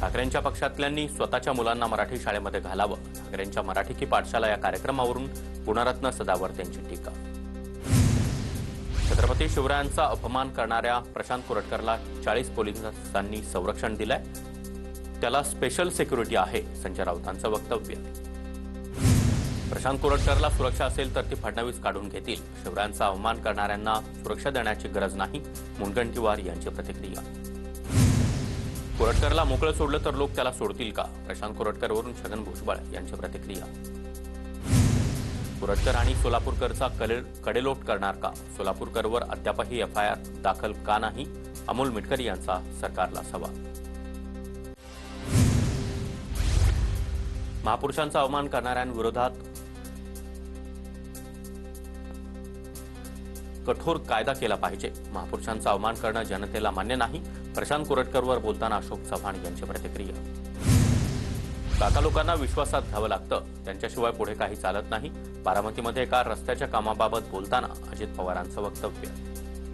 ठाकरेंच्या पक्षातल्यांनी स्वतःच्या मुलांना मराठी शाळेमध्ये घालावं. ठाकरेंच्या मराठी की पाठशाला या कार्यक्रमावरून गुणरत्न सदावर्ते यांची टीका. छत्रपती शिवरायांचा अपमान करणाऱ्या प्रशांत कोरटकरला 40 पोलिसांनी संरक्षण दिलंय. त्याला स्पेशल सिक्युरिटी आहे, संजय राऊतांचं वक्तव्य. प्रशांत कोरटकरला सुरक्षा असेल तर ती फडणवीस काढून घेतील. शिवरायांचा अपमान करणाऱ्यांना सुरक्षा देण्याची गरज नाही, मुनगंटीवार यांची प्रतिक्रिया. कोरटकरला मोकळं सोडलं तर लोक त्याला सोडतील का? प्रशांत कोरटकरवरून छगन भुजबळ यांची प्रतिक्रिया. कोरटकर आणि सोलापूरकरचा कडेलोट करणार का? सोलापूरकरवर अद्यापही एफआयआर दाखल का नाही? अमोल मिटकरी यांचा सरकारला सवाल. महापुरुषांचा अवमान करणाऱ्यांविरोधात कठोर कायदा केला पाहिजे. महापुरुषांचा अवमान करणं जनतेला मान्य नाही. प्रशांत कोरटकरवर बोलताना अशोक चव्हाण यांची प्रतिक्रिया. काका लोकांना विश्वासात घ्यावं लागतं, त्यांच्याशिवाय पुढे काही चालत नाही. बारामतीमध्ये एका रस्त्याच्या कामाबाबत बोलताना अजित पवारांचं वक्तव्य.